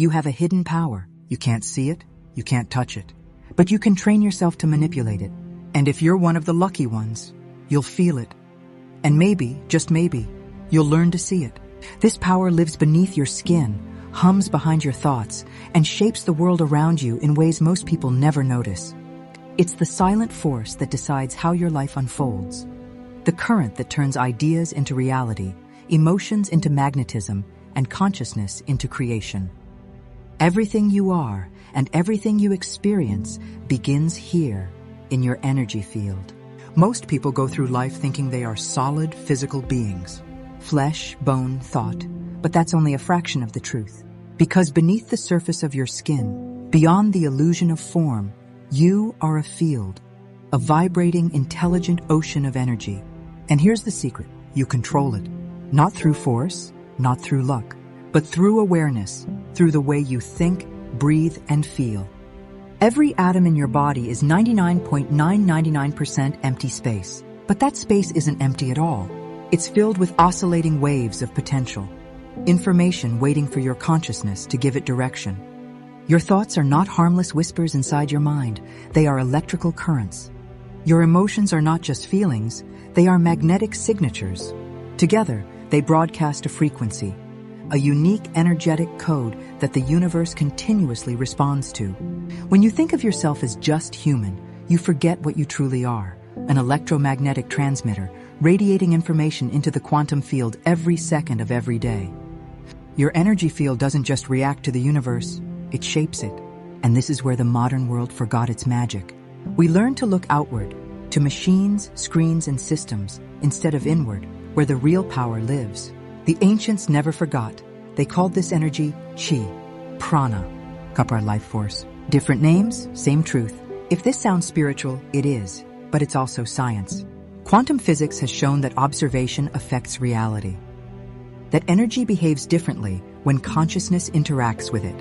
You have a hidden power. You can't see it, you can't touch it, but you can train yourself to manipulate it. And if you're one of the lucky ones, you'll feel it. And maybe, just maybe, you'll learn to see it. This power lives beneath your skin, hums behind your thoughts, and shapes the world around you in ways most people never notice. It's the silent force that decides how your life unfolds. The current that turns ideas into reality, emotions into magnetism, and consciousness into creation. Everything you are and everything you experience begins here, in your energy field. Most people go through life thinking they are solid physical beings. Flesh, bone, thought. But that's only a fraction of the truth. Because beneath the surface of your skin, beyond the illusion of form, you are a field, a vibrating, intelligent ocean of energy. And here's the secret. You control it. Not through force, not through luck, but through awareness, through the way you think, breathe, and feel. Every atom in your body is 99.999% empty space. But that space isn't empty at all. It's filled with oscillating waves of potential. Information waiting for your consciousness to give it direction. Your thoughts are not harmless whispers inside your mind. They are electrical currents. Your emotions are not just feelings. They are magnetic signatures. Together, they broadcast a frequency, a unique energetic code that the universe continuously responds to. When you think of yourself as just human, you forget what you truly are, an electromagnetic transmitter, radiating information into the quantum field every second of every day. Your energy field doesn't just react to the universe, it shapes it. And this is where the modern world forgot its magic. We learn to look outward, to machines, screens, and systems, instead of inward, where the real power lives. The ancients never forgot. They called this energy chi, prana, our life force. Different names, same truth. If this sounds spiritual, it is, but it's also science. Quantum physics has shown that observation affects reality. That energy behaves differently when consciousness interacts with it.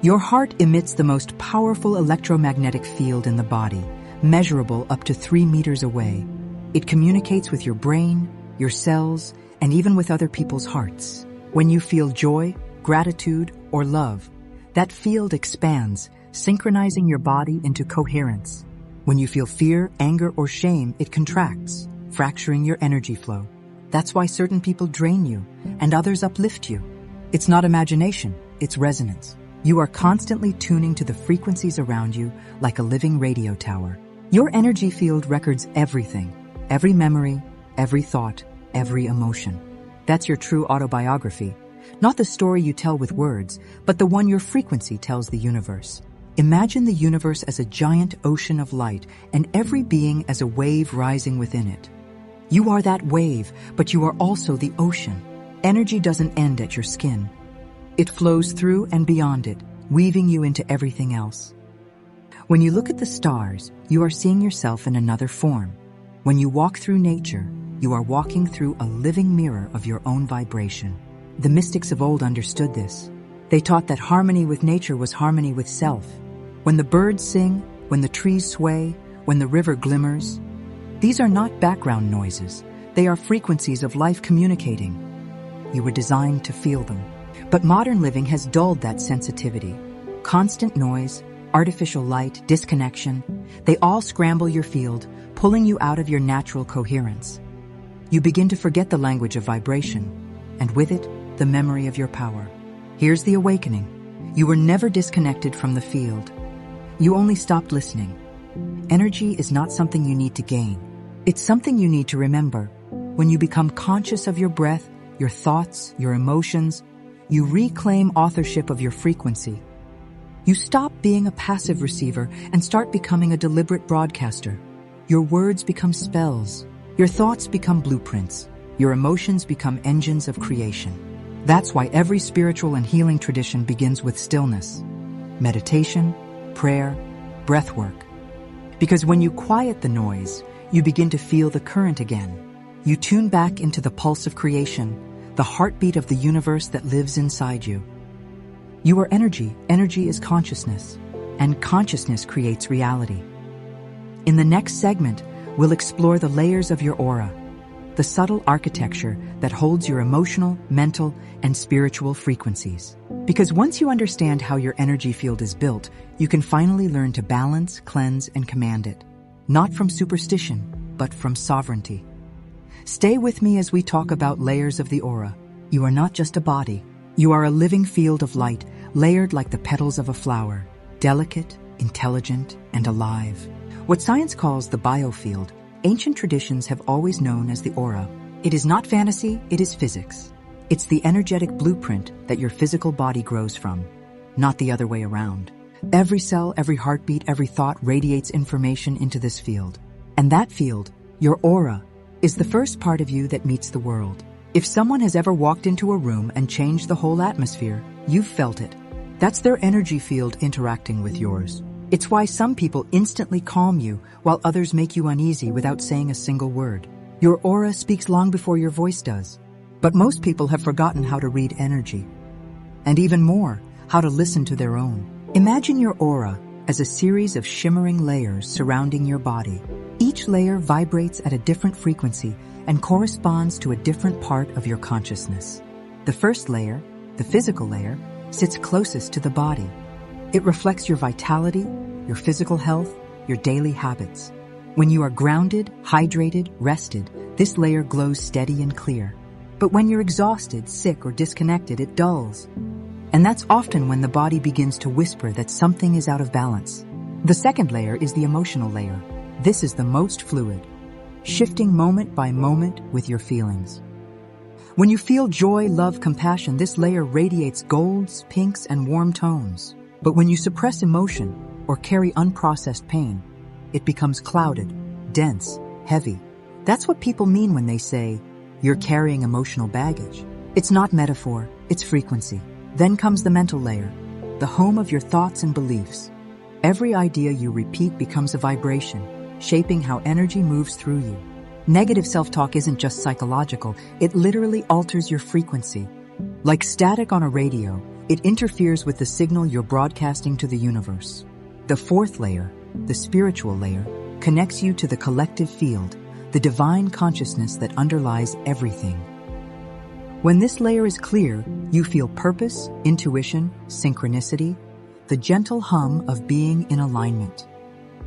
Your heart emits the most powerful electromagnetic field in the body, measurable up to 3 meters away. It communicates with your brain, your cells, and even with other people's hearts. When you feel joy, gratitude, or love, that field expands, synchronizing your body into coherence. When you feel fear, anger, or shame, it contracts, fracturing your energy flow. That's why certain people drain you, and others uplift you. It's not imagination, it's resonance. You are constantly tuning to the frequencies around you like a living radio tower. Your energy field records everything, every memory, every thought, every emotion. That's your true autobiography. Not the story you tell with words, but the one your frequency tells the universe. Imagine the universe as a giant ocean of light and every being as a wave rising within it. You are that wave, but you are also the ocean. Energy doesn't end at your skin. It flows through and beyond it, weaving you into everything else. When you look at the stars, you are seeing yourself in another form. When you walk through nature, you are walking through a living mirror of your own vibration. The mystics of old understood this. They taught that harmony with nature was harmony with self. When the birds sing, when the trees sway, when the river glimmers, these are not background noises. They are frequencies of life communicating. You were designed to feel them. But modern living has dulled that sensitivity. Constant noise, artificial light, disconnection, they all scramble your field, pulling you out of your natural coherence. You begin to forget the language of vibration, and with it, the memory of your power. Here's the awakening. You were never disconnected from the field. You only stopped listening. Energy is not something you need to gain. It's something you need to remember. When you become conscious of your breath, your thoughts, your emotions, you reclaim authorship of your frequency. You stop being a passive receiver and start becoming a deliberate broadcaster. Your words become spells. Your thoughts become blueprints. Your emotions become engines of creation. That's why every spiritual and healing tradition begins with stillness, meditation, prayer, breathwork. Because when you quiet the noise, you begin to feel the current again. You tune back into the pulse of creation, the heartbeat of the universe that lives inside you. You are energy. Energy is consciousness, and consciousness creates reality. In the next segment, we'll explore the layers of your aura, the subtle architecture that holds your emotional, mental, and spiritual frequencies. Because once you understand how your energy field is built, you can finally learn to balance, cleanse, and command it. Not from superstition, but from sovereignty. Stay with me as we talk about layers of the aura. You are not just a body. You are a living field of light, layered like the petals of a flower, delicate, intelligent, and alive. What science calls the biofield, ancient traditions have always known as the aura. It is not fantasy, it is physics. It's the energetic blueprint that your physical body grows from, not the other way around. Every cell, every heartbeat, every thought radiates information into this field. And that field, your aura, is the first part of you that meets the world. If someone has ever walked into a room and changed the whole atmosphere, you've felt it. That's their energy field interacting with yours. It's why some people instantly calm you while others make you uneasy without saying a single word. Your aura speaks long before your voice does. But most people have forgotten how to read energy. And even more, how to listen to their own. Imagine your aura as a series of shimmering layers surrounding your body. Each layer vibrates at a different frequency and corresponds to a different part of your consciousness. The first layer, the physical layer, sits closest to the body. It reflects your vitality, your physical health, your daily habits. When you are grounded, hydrated, rested, this layer glows steady and clear. But when you're exhausted, sick, or disconnected, it dulls. And that's often when the body begins to whisper that something is out of balance. The second layer is the emotional layer. This is the most fluid, shifting moment by moment with your feelings. When you feel joy, love, compassion, this layer radiates golds, pinks, and warm tones. But when you suppress emotion or carry unprocessed pain, it becomes clouded, dense, heavy. That's what people mean when they say, you're carrying emotional baggage. It's not metaphor, it's frequency. Then comes the mental layer, the home of your thoughts and beliefs. Every idea you repeat becomes a vibration, shaping how energy moves through you. Negative self-talk isn't just psychological, it literally alters your frequency. Like static on a radio, it interferes with the signal you're broadcasting to the universe. The fourth layer, the spiritual layer, connects you to the collective field, the divine consciousness that underlies everything. When this layer is clear, you feel purpose, intuition, synchronicity, the gentle hum of being in alignment.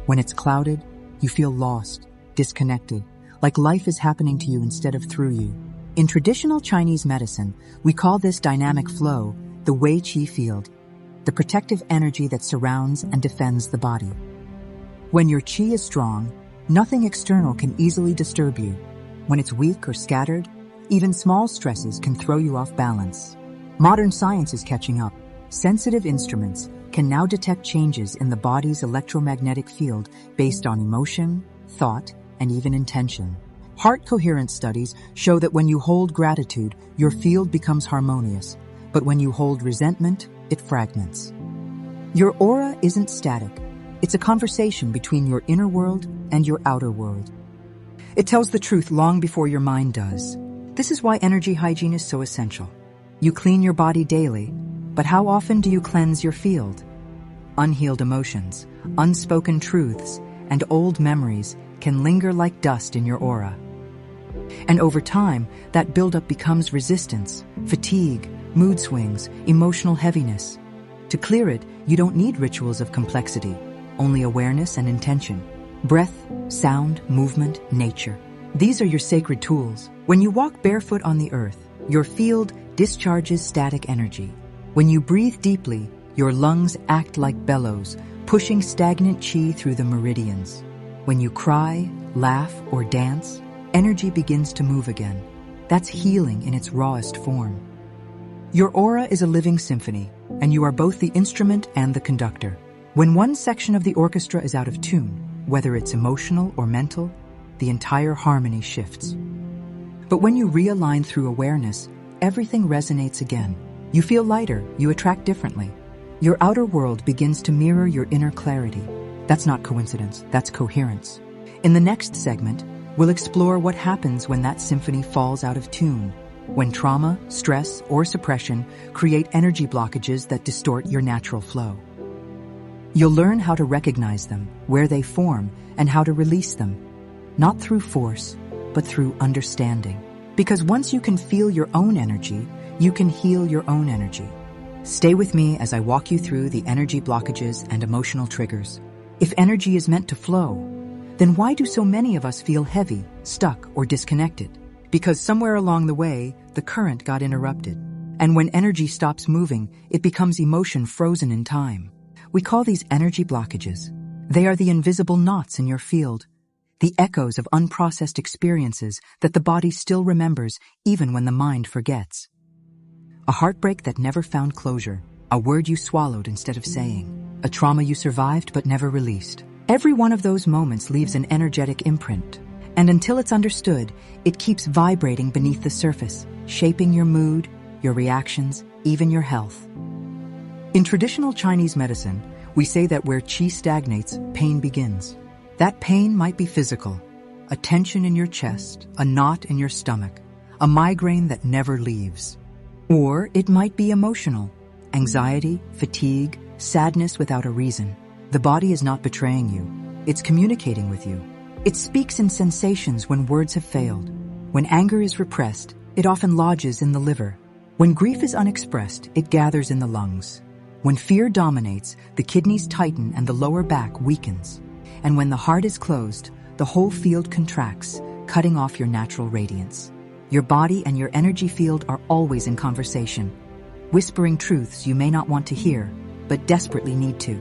When it's clouded, you feel lost, disconnected, like life is happening to you instead of through you. In traditional Chinese medicine, we call this dynamic flow the Wei Qi field, the protective energy that surrounds and defends the body. When your qi is strong, nothing external can easily disturb you. When it's weak or scattered, even small stresses can throw you off balance. Modern science is catching up. Sensitive instruments can now detect changes in the body's electromagnetic field based on emotion, thought, and even intention. Heart coherence studies show that when you hold gratitude, your field becomes harmonious, but when you hold resentment, it fragments. Your aura isn't static. It's a conversation between your inner world and your outer world. It tells the truth long before your mind does. This is why energy hygiene is so essential. You clean your body daily, but how often do you cleanse your field? Unhealed emotions, unspoken truths, and old memories can linger like dust in your aura. And over time, that buildup becomes resistance, fatigue, mood swings, emotional heaviness. To clear it, you don't need rituals of complexity, only awareness and intention. Breath, sound, movement, nature. These are your sacred tools. When you walk barefoot on the earth, your field discharges static energy. When you breathe deeply, your lungs act like bellows, pushing stagnant qi through the meridians. When you cry, laugh, or dance, energy begins to move again. That's healing in its rawest form. Your aura is a living symphony, and you are both the instrument and the conductor. When one section of the orchestra is out of tune, whether it's emotional or mental, the entire harmony shifts. But when you realign through awareness, everything resonates again. You feel lighter, you attract differently. Your outer world begins to mirror your inner clarity. That's not coincidence, that's coherence. In the next segment, we'll explore what happens when that symphony falls out of tune, when trauma, stress, or suppression create energy blockages that distort your natural flow. You'll learn how to recognize them, where they form, and how to release them, not through force, but through understanding. Because once you can feel your own energy, you can heal your own energy. Stay with me as I walk you through the energy blockages and emotional triggers. If energy is meant to flow, then why do so many of us feel heavy, stuck, or disconnected? Because somewhere along the way, the current got interrupted. And when energy stops moving, it becomes emotion frozen in time. We call these energy blockages. They are the invisible knots in your field, the echoes of unprocessed experiences that the body still remembers even when the mind forgets. A heartbreak that never found closure, a word you swallowed instead of saying, a trauma you survived but never released. Every one of those moments leaves an energetic imprint, and until it's understood, it keeps vibrating beneath the surface, shaping your mood, your reactions, even your health. In traditional Chinese medicine, we say that where qi stagnates, pain begins. That pain might be physical, a tension in your chest, a knot in your stomach, a migraine that never leaves. Or it might be emotional, anxiety, fatigue, sadness without a reason. The body is not betraying you. It's communicating with you. It speaks in sensations when words have failed. When anger is repressed, it often lodges in the liver. When grief is unexpressed, it gathers in the lungs. When fear dominates, the kidneys tighten and the lower back weakens. And when the heart is closed, the whole field contracts, cutting off your natural radiance. Your body and your energy field are always in conversation, whispering truths you may not want to hear, but desperately need to.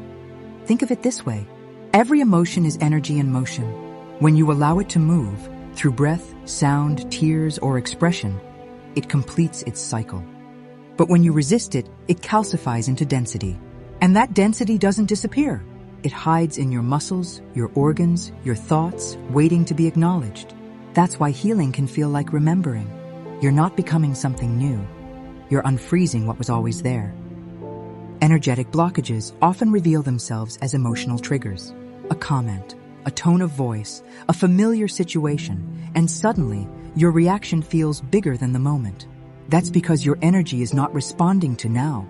Think of it this way. Every emotion is energy in motion. When you allow it to move, through breath, sound, tears, or expression, it completes its cycle. But when you resist it, it calcifies into density. And that density doesn't disappear. It hides in your muscles, your organs, your thoughts, waiting to be acknowledged. That's why healing can feel like remembering. You're not becoming something new. You're unfreezing what was always there. Energetic blockages often reveal themselves as emotional triggers. A comment, a tone of voice, a familiar situation, and suddenly your reaction feels bigger than the moment. That's because your energy is not responding to now.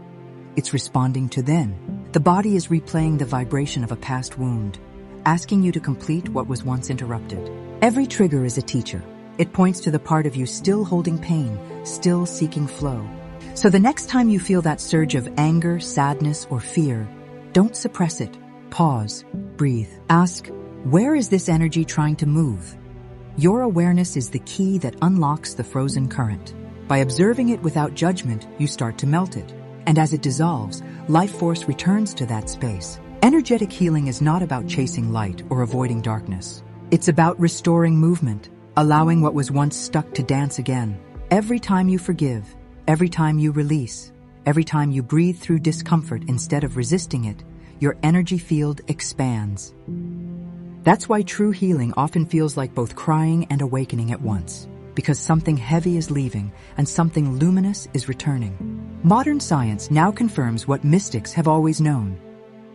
It's responding to then. The body is replaying the vibration of a past wound, asking you to complete what was once interrupted. Every trigger is a teacher. It points to the part of you still holding pain, still seeking flow. So the next time you feel that surge of anger, sadness, or fear, don't suppress it. Pause, breathe, ask, where is this energy trying to move? Your awareness is the key that unlocks the frozen current. By observing it without judgment, you start to melt it. And as it dissolves, life force returns to that space. Energetic healing is not about chasing light or avoiding darkness. It's about restoring movement, allowing what was once stuck to dance again. Every time you forgive, every time you release, every time you breathe through discomfort instead of resisting it, your energy field expands. That's why true healing often feels like both crying and awakening at once, because something heavy is leaving and something luminous is returning. Modern science now confirms what mystics have always known.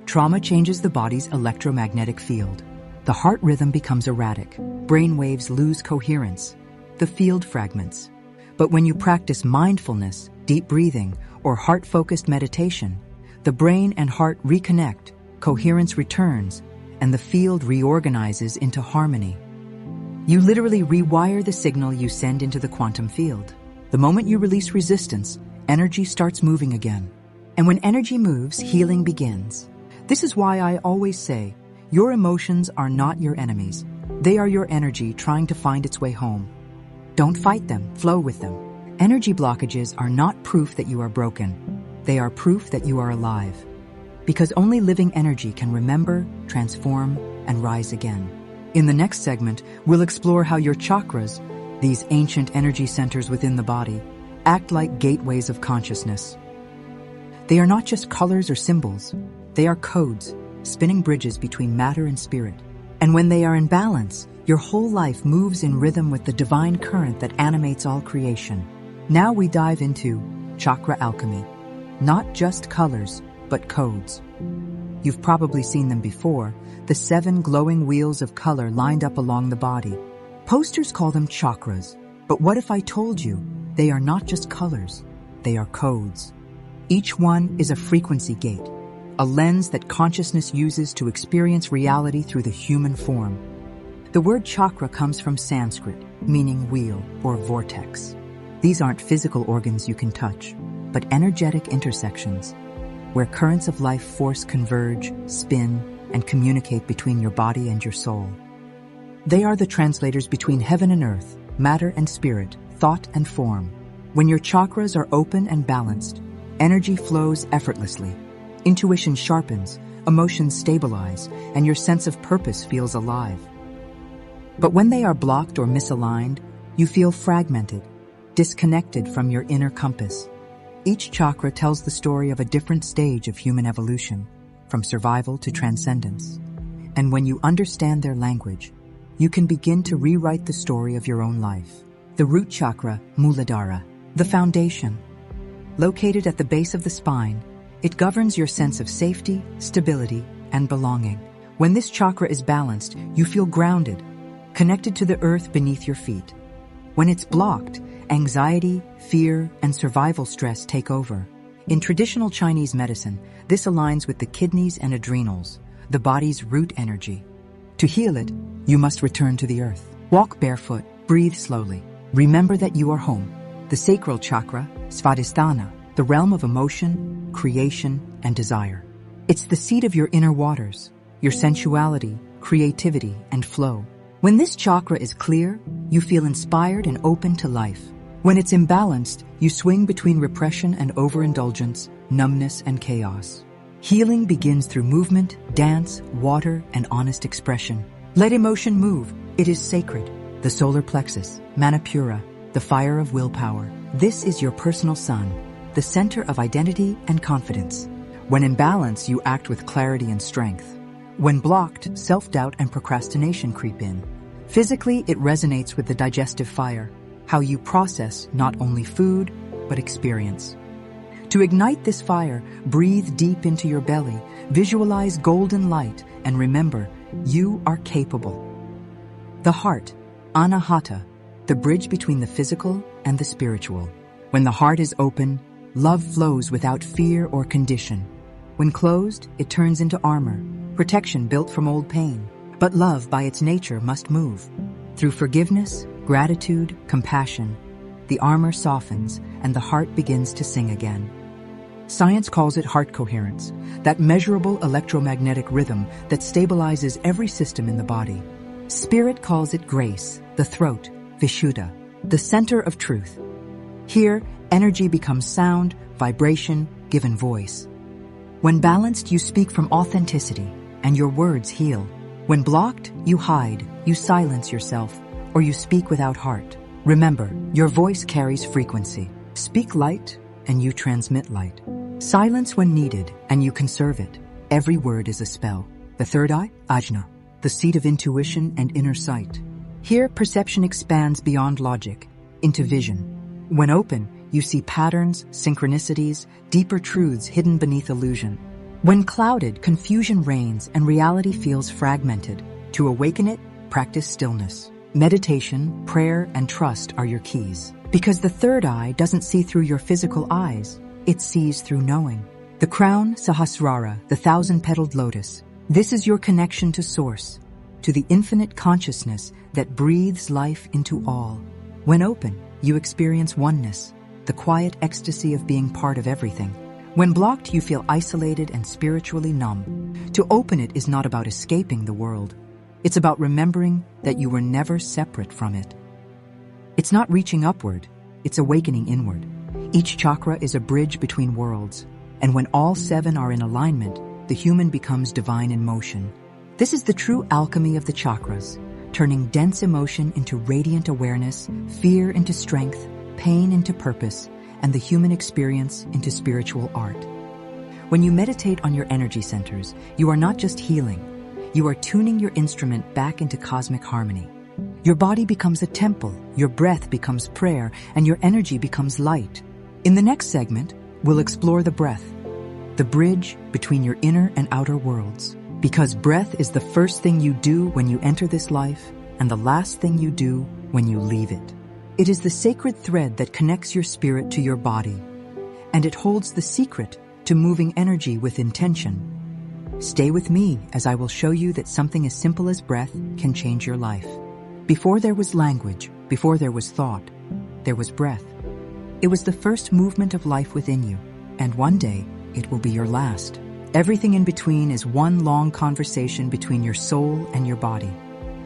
Trauma changes the body's electromagnetic field. The heart rhythm becomes erratic. Brain waves lose coherence. The field fragments. But when you practice mindfulness, deep breathing, or heart-focused meditation, the brain and heart reconnect, coherence returns, and the field reorganizes into harmony. You literally rewire the signal you send into the quantum field. The moment you release resistance, energy starts moving again. And when energy moves, healing begins. This is why I always say, your emotions are not your enemies. They are your energy trying to find its way home. Don't fight them, flow with them. Energy blockages are not proof that you are broken. They are proof that you are alive. Because only living energy can remember, transform, and rise again. In the next segment, we'll explore how your chakras, these ancient energy centers within the body, act like gateways of consciousness. They are not just colors or symbols. They are codes, spinning bridges between matter and spirit. And when they are in balance, your whole life moves in rhythm with the divine current that animates all creation. Now we dive into chakra alchemy. Not just colors, but codes. You've probably seen them before, the 7 glowing wheels of color lined up along the body. Posters call them chakras, but what if I told you they are not just colors, they are codes? Each one is a frequency gate, a lens that consciousness uses to experience reality through the human form. The word chakra comes from Sanskrit, meaning wheel or vortex. These aren't physical organs you can touch. but energetic intersections, where currents of life force converge, spin, and communicate between your body and your soul. They are the translators between heaven and earth, matter and spirit, thought and form. When your chakras are open and balanced, energy flows effortlessly. Intuition sharpens, emotions stabilize, and your sense of purpose feels alive. But when they are blocked or misaligned, you feel fragmented, disconnected from your inner compass. Each chakra tells the story of a different stage of human evolution, from survival to transcendence. And when you understand their language, you can begin to rewrite the story of your own life. The root chakra, Muladhara, the foundation. Located at the base of the spine, it governs your sense of safety, stability, and belonging. When this chakra is balanced, you feel grounded, connected to the earth beneath your feet. When it's blocked, anxiety, fear, and survival stress take over. In traditional Chinese medicine, this aligns with the kidneys and adrenals, the body's root energy. To heal it, you must return to the earth. Walk barefoot, breathe slowly. Remember that you are home. The sacral chakra, Svadhisthana, the realm of emotion, creation, and desire. It's the seat of your inner waters, your sensuality, creativity, and flow. When this chakra is clear, you feel inspired and open to life. When it's imbalanced, you swing between repression and overindulgence, numbness and chaos. Healing begins through movement, dance, water, and honest expression. Let emotion move. It is sacred. The solar plexus, Manipura, the fire of willpower. This is your personal sun, the center of identity and confidence. When in balance, you act with clarity and strength. When blocked, self-doubt and procrastination creep in. Physically, it resonates with the digestive fire, how you process not only food, but experience. To ignite this fire, breathe deep into your belly, visualize golden light, and remember, you are capable. The heart, Anahata, the bridge between the physical and the spiritual. When the heart is open, love flows without fear or condition. When closed, it turns into armor, protection built from old pain. But love, by its nature, must move. Through forgiveness, gratitude, compassion, the armor softens and the heart begins to sing again. Science calls it heart coherence, that measurable electromagnetic rhythm that stabilizes every system in the body. Spirit calls it grace, the throat, Vishuddha, the center of truth. Here, energy becomes sound, vibration, given voice. When balanced, you speak from authenticity, and your words heal. When blocked, you hide, you silence yourself, or you speak without heart. Remember, your voice carries frequency. Speak light, and you transmit light. Silence when needed, and you conserve it. Every word is a spell. The third eye, Ajna, the seat of intuition and inner sight. Here, perception expands beyond logic, into vision. When open, you see patterns, synchronicities, deeper truths hidden beneath illusion. When clouded, confusion reigns and reality feels fragmented. To awaken it, practice stillness. Meditation, prayer, and trust are your keys. Because the third eye doesn't see through your physical eyes, it sees through knowing. The crown, Sahasrara, the thousand-petaled lotus. This is your connection to Source, to the infinite consciousness that breathes life into all. When open, you experience oneness, the quiet ecstasy of being part of everything. When blocked, you feel isolated and spiritually numb. To open it is not about escaping the world. It's about remembering that you were never separate from it. It's not reaching upward, it's awakening inward. Each chakra is a bridge between worlds, and when all seven are in alignment, the human becomes divine in motion. This is the true alchemy of the chakras, turning dense emotion into radiant awareness, fear into strength, pain into purpose, and the human experience into spiritual art. When you meditate on your energy centers, you are not just healing, you are tuning your instrument back into cosmic harmony. Your body becomes a temple, your breath becomes prayer, and your energy becomes light. In the next segment, we'll explore the breath, the bridge between your inner and outer worlds. Because breath is the first thing you do when you enter this life, and the last thing you do when you leave it. It is the sacred thread that connects your spirit to your body, and it holds the secret to moving energy with intention. Stay with me as I will show you that something as simple as breath can change your life. Before there was language, before there was thought, there was breath. It was the first movement of life within you, and one day it will be your last. Everything in between is one long conversation between your soul and your body,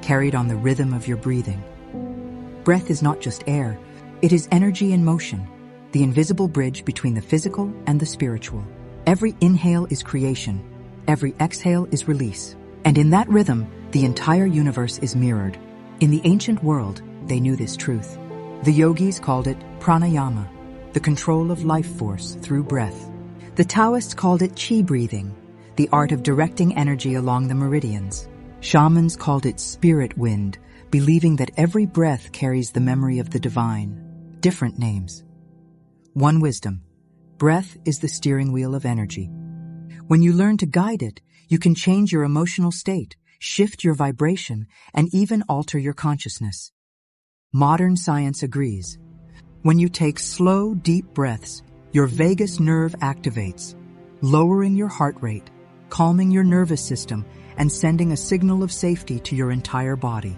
carried on the rhythm of your breathing. Breath is not just air, it is energy in motion, the invisible bridge between the physical and the spiritual. Every inhale is creation, every exhale is release. And in that rhythm, the entire universe is mirrored. In the ancient world, they knew this truth. The yogis called it pranayama, the control of life force through breath. The Taoists called it qi breathing, the art of directing energy along the meridians. Shamans called it spirit wind, believing that every breath carries the memory of the divine. Different names. One wisdom. Breath is the steering wheel of energy. When you learn to guide it, you can change your emotional state, shift your vibration, and even alter your consciousness. Modern science agrees. When you take slow, deep breaths, your vagus nerve activates, lowering your heart rate, calming your nervous system, and sending a signal of safety to your entire body.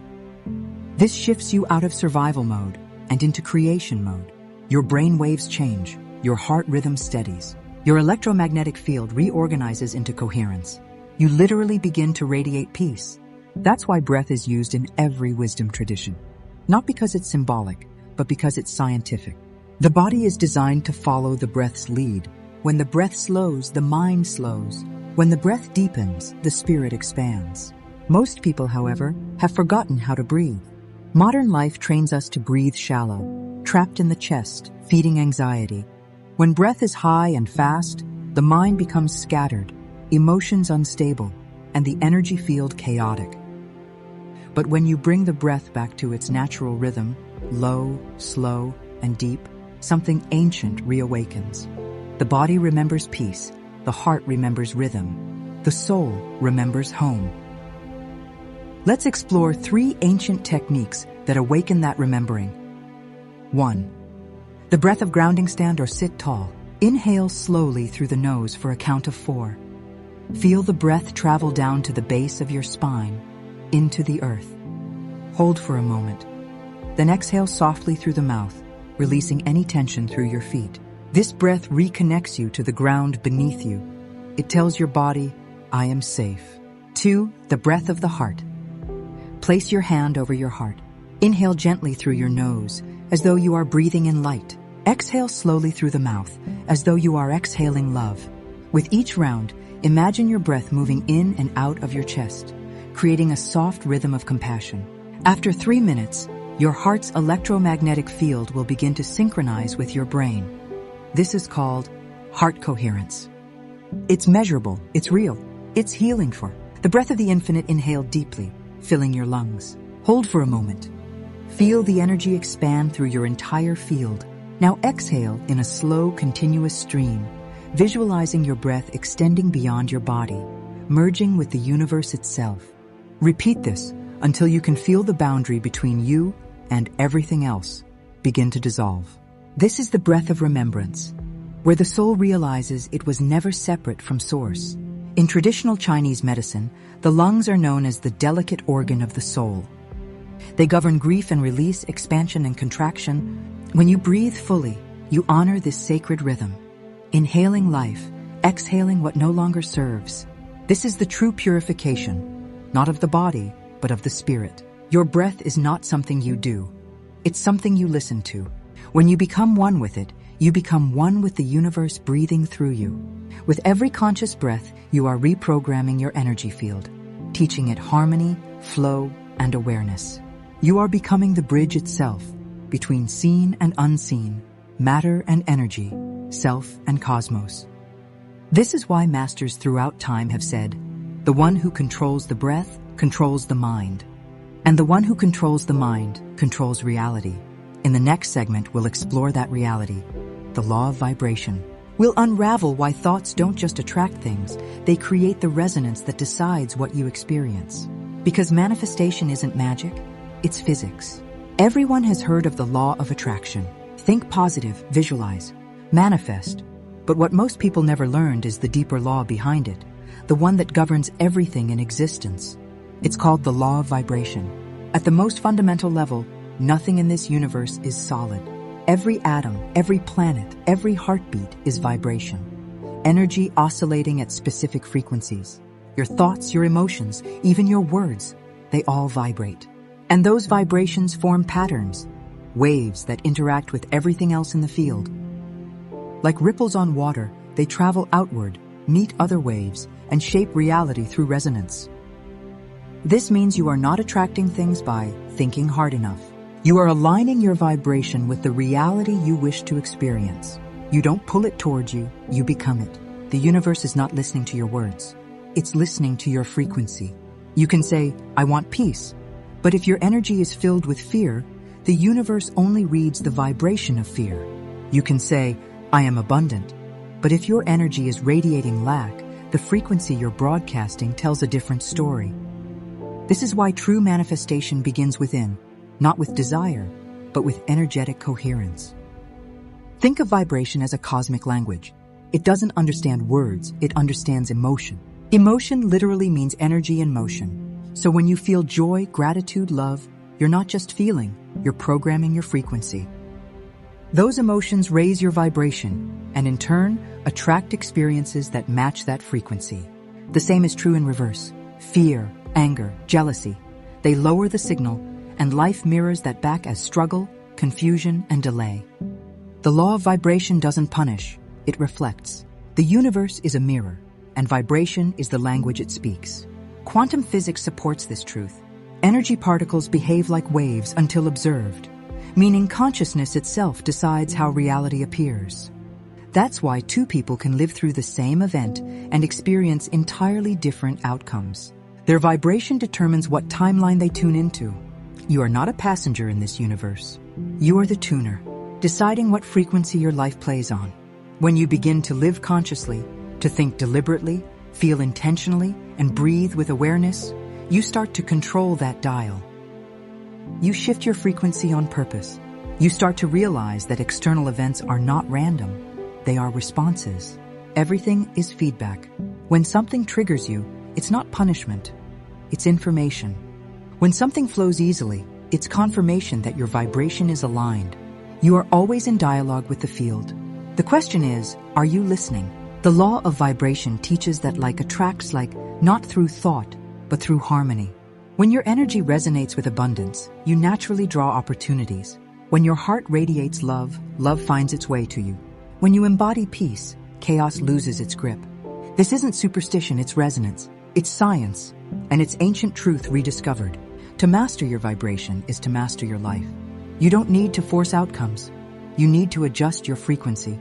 This shifts you out of survival mode and into creation mode. Your brain waves change, your heart rhythm steadies, your electromagnetic field reorganizes into coherence. You literally begin to radiate peace. That's why breath is used in every wisdom tradition. Not because it's symbolic, but because it's scientific. The body is designed to follow the breath's lead. When the breath slows, the mind slows. When the breath deepens, the spirit expands. Most people, however, have forgotten how to breathe. Modern life trains us to breathe shallow, trapped in the chest, feeding anxiety. When breath is high and fast, the mind becomes scattered, emotions unstable, and the energy field chaotic. But when you bring the breath back to its natural rhythm, low, slow, and deep, something ancient reawakens. The body remembers peace, the heart remembers rhythm, the soul remembers home. Let's explore 3 ancient techniques that awaken that remembering. 1. The breath of grounding stand or sit tall. Inhale slowly through the nose for a count of 4. Feel the breath travel down to the base of your spine, into the earth. Hold for a moment. Then exhale softly through the mouth, releasing any tension through your feet. This breath reconnects you to the ground beneath you. It tells your body, I am safe. 2. The breath of the heart. Place your hand over your heart. Inhale gently through your nose, as though you are breathing in light. Exhale slowly through the mouth, as though you are exhaling love. With each round, imagine your breath moving in and out of your chest, creating a soft rhythm of compassion. After 3 minutes, your heart's electromagnetic field will begin to synchronize with your brain. This is called heart coherence. It's measurable, it's real, it's healing for. The breath of the infinite. Inhale deeply, filling your lungs. Hold for a moment. Feel the energy expand through your entire field. Now exhale in a slow, continuous stream, visualizing your breath extending beyond your body, merging with the universe itself. Repeat this until you can feel the boundary between you and everything else begin to dissolve. This is the breath of remembrance, where the soul realizes it was never separate from source. In traditional Chinese medicine, the lungs are known as the delicate organ of the soul. They govern grief and release, expansion and contraction. When you breathe fully, you honor this sacred rhythm, inhaling life, exhaling what no longer serves. This is the true purification, not of the body, but of the spirit. Your breath is not something you do. It's something you listen to. When you become one with it, you become one with the universe breathing through you. With every conscious breath, you are reprogramming your energy field, teaching it harmony, flow, and awareness. You are becoming the bridge itself between seen and unseen, matter and energy, self and cosmos. This is why masters throughout time have said, the one who controls the breath controls the mind, and the one who controls the mind controls reality. In the next segment, we'll explore that reality, the law of vibration. We'll unravel why thoughts don't just attract things, they create the resonance that decides what you experience. Because manifestation isn't magic, it's physics. Everyone has heard of the law of attraction. Think positive, visualize, manifest. But what most people never learned is the deeper law behind it, the one that governs everything in existence. It's called the law of vibration. At the most fundamental level, nothing in this universe is solid. Every atom, every planet, every heartbeat is vibration. Energy oscillating at specific frequencies. Your thoughts, your emotions, even your words, they all vibrate. And those vibrations form patterns, waves that interact with everything else in the field. Like ripples on water, they travel outward, meet other waves, and shape reality through resonance. This means you are not attracting things by thinking hard enough. You are aligning your vibration with the reality you wish to experience. You don't pull it towards you, you become it. The universe is not listening to your words. It's listening to your frequency. You can say, I want peace. But if your energy is filled with fear, the universe only reads the vibration of fear. You can say, I am abundant. But if your energy is radiating lack, the frequency you're broadcasting tells a different story. This is why true manifestation begins within, not with desire, but with energetic coherence. Think of vibration as a cosmic language. It doesn't understand words, it understands emotion. Emotion literally means energy in motion. So when you feel joy, gratitude, love, you're not just feeling, you're programming your frequency. Those emotions raise your vibration, and in turn, attract experiences that match that frequency. The same is true in reverse. Fear, anger, jealousy, they lower the signal, and life mirrors that back as struggle, confusion, and delay. The law of vibration doesn't punish, it reflects. The universe is a mirror, and vibration is the language it speaks. Quantum physics supports this truth. Energy particles behave like waves until observed, meaning consciousness itself decides how reality appears. That's why two people can live through the same event and experience entirely different outcomes. Their vibration determines what timeline they tune into. You are not a passenger in this universe. You are the tuner, deciding what frequency your life plays on. When you begin to live consciously, to think deliberately, feel intentionally, and breathe with awareness, you start to control that dial. You shift your frequency on purpose. You start to realize that external events are not random. They are responses. Everything is feedback. When something triggers you, it's not punishment. It's information. When something flows easily, it's confirmation that your vibration is aligned. You are always in dialogue with the field. The question is, are you listening? The law of vibration teaches that like attracts like, not through thought, but through harmony. When your energy resonates with abundance, you naturally draw opportunities. When your heart radiates love, love finds its way to you. When you embody peace, chaos loses its grip. This isn't superstition, it's resonance. It's science, and it's ancient truth rediscovered. To master your vibration is to master your life. You don't need to force outcomes. You need to adjust your frequency.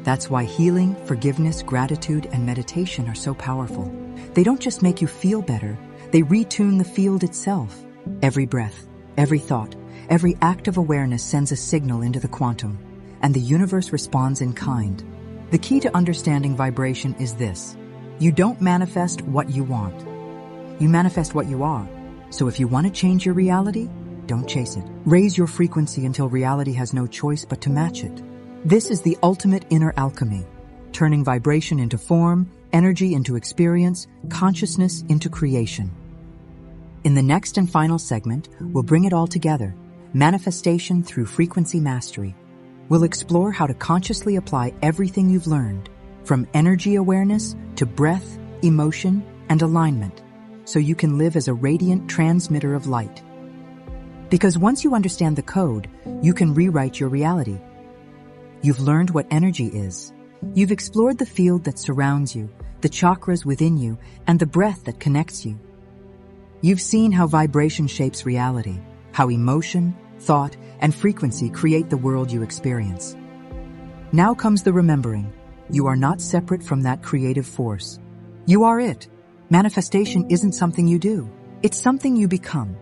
That's why healing, forgiveness, gratitude, and meditation are so powerful. They don't just make you feel better, they retune the field itself. Every breath, every thought, every act of awareness sends a signal into the quantum, and the universe responds in kind. The key to understanding vibration is this. You don't manifest what you want. You manifest what you are. So if you want to change your reality, don't chase it. Raise your frequency until reality has no choice but to match it. This is the ultimate inner alchemy, turning vibration into form, energy into experience, consciousness into creation. In the next and final segment, we'll bring it all together, manifestation through frequency mastery. We'll explore how to consciously apply everything you've learned, from energy awareness to breath, emotion, and alignment, so you can live as a radiant transmitter of light. Because once you understand the code, you can rewrite your reality. You've learned what energy is. You've explored the field that surrounds you, the chakras within you, and the breath that connects you. You've seen how vibration shapes reality, how emotion, thought, and frequency create the world you experience. Now comes the remembering. You are not separate from that creative force. You are it. Manifestation isn't something you do. It's something you become.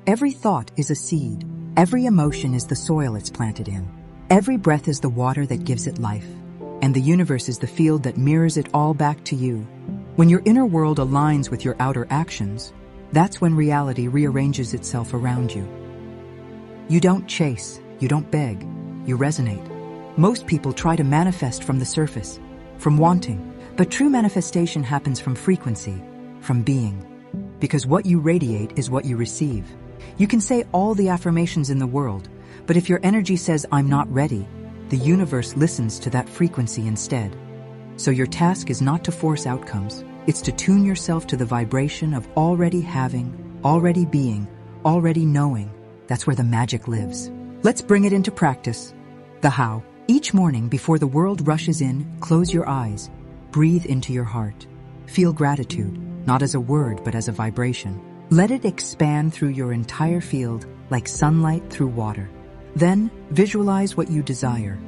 Every thought is a seed. Every emotion is the soil it's planted in. Every breath is the water that gives it life. And the universe is the field that mirrors it all back to you. When your inner world aligns with your outer actions, that's when reality rearranges itself around you. You don't chase, you don't beg, you resonate. Most people try to manifest from the surface, from wanting, but true manifestation happens from frequency, from being. Because what you radiate is what you receive. You can say all the affirmations in the world, But if your energy says, I'm not ready, the universe listens to that frequency instead. So your task is not to force outcomes. It's to tune yourself to the vibration of already having, already being, already knowing. That's where the magic lives. Let's bring it into practice. The how. Each morning before the world rushes in, close your eyes. Breathe into your heart. Feel gratitude, not as a word, but as a vibration. Let it expand through your entire field like sunlight through water. Then visualize what you desire,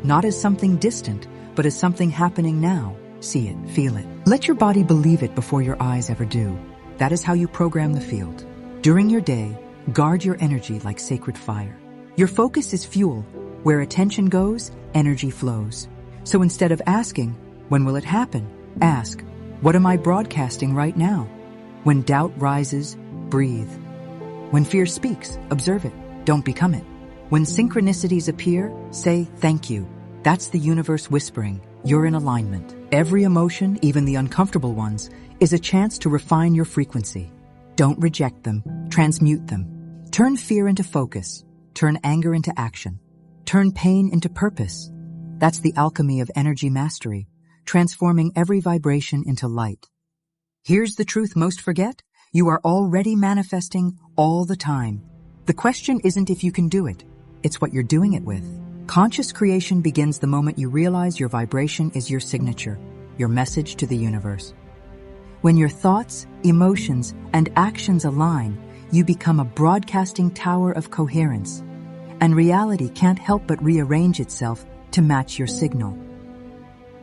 not as something distant, but as something happening now. See it, feel it. Let your body believe it before your eyes ever do. That is how you program the field. During your day, guard your energy like sacred fire. Your focus is fuel. Where attention goes, energy flows. So instead of asking, when will it happen? Ask, what am I broadcasting right now? When doubt rises, breathe. When fear speaks, observe it, don't become it. When synchronicities appear, say thank you. That's the universe whispering, you're in alignment. Every emotion, even the uncomfortable ones, is a chance to refine your frequency. Don't reject them, transmute them. Turn fear into focus, turn anger into action, turn pain into purpose. That's the alchemy of energy mastery, transforming every vibration into light. Here's the truth most forget. You are already manifesting all the time. The question isn't if you can do it, it's what you're doing it with. Conscious creation begins the moment you realize your vibration is your signature, your message to the universe. When your thoughts, emotions, and actions align, you become a broadcasting tower of coherence, and reality can't help but rearrange itself to match your signal.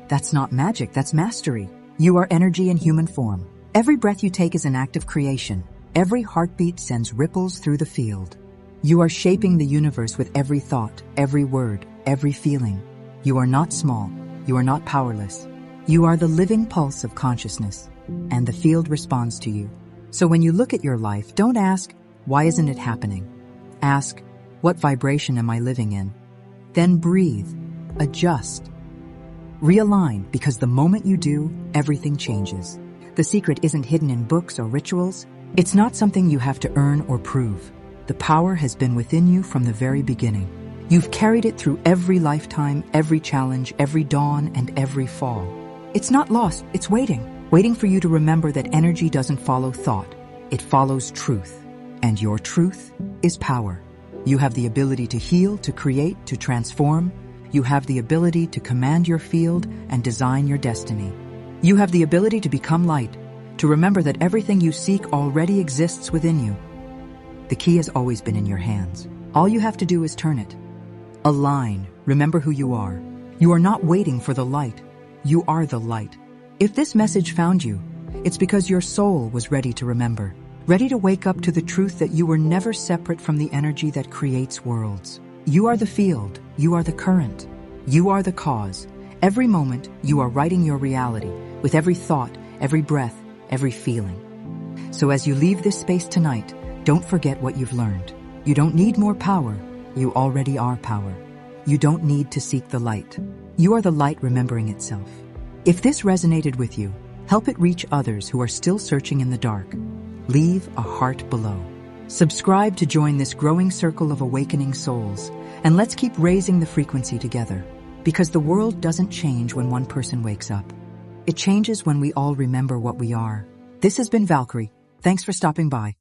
That's not magic, that's mastery. You are energy in human form. Every breath you take is an act of creation. Every heartbeat sends ripples through the field. You are shaping the universe with every thought, every word, every feeling. You are not small. You are not powerless. You are the living pulse of consciousness, and the field responds to you. So when you look at your life, don't ask, why isn't it happening? Ask, what vibration am I living in? Then breathe, adjust, realign, because the moment you do, everything changes. The secret isn't hidden in books or rituals. It's not something you have to earn or prove. The power has been within you from the very beginning. You've carried it through every lifetime, every challenge, every dawn, and every fall. It's not lost, it's waiting for you to remember that energy doesn't follow thought. It follows truth. And your truth is power. You have the ability to heal, to create, to transform. You have the ability to command your field and design your destiny. You have the ability to become light, to remember that everything you seek already exists within you. The key has always been in your hands. All you have to do is turn it. Align. Remember who you are. You are not waiting for the light. You are the light. If this message found you, it's because your soul was ready to remember, ready to wake up to the truth that you were never separate from the energy that creates worlds. You are the field. You are the current. You are the cause. Every moment, you are writing your reality with every thought, every breath, every feeling. So as you leave this space tonight, don't forget what you've learned. You don't need more power. You already are power. You don't need to seek the light. You are the light remembering itself. If this resonated with you, help it reach others who are still searching in the dark. Leave a heart below. Subscribe to join this growing circle of awakening souls, and let's keep raising the frequency together. Because the world doesn't change when one person wakes up. It changes when we all remember what we are. This has been Valkyrie. Thanks for stopping by.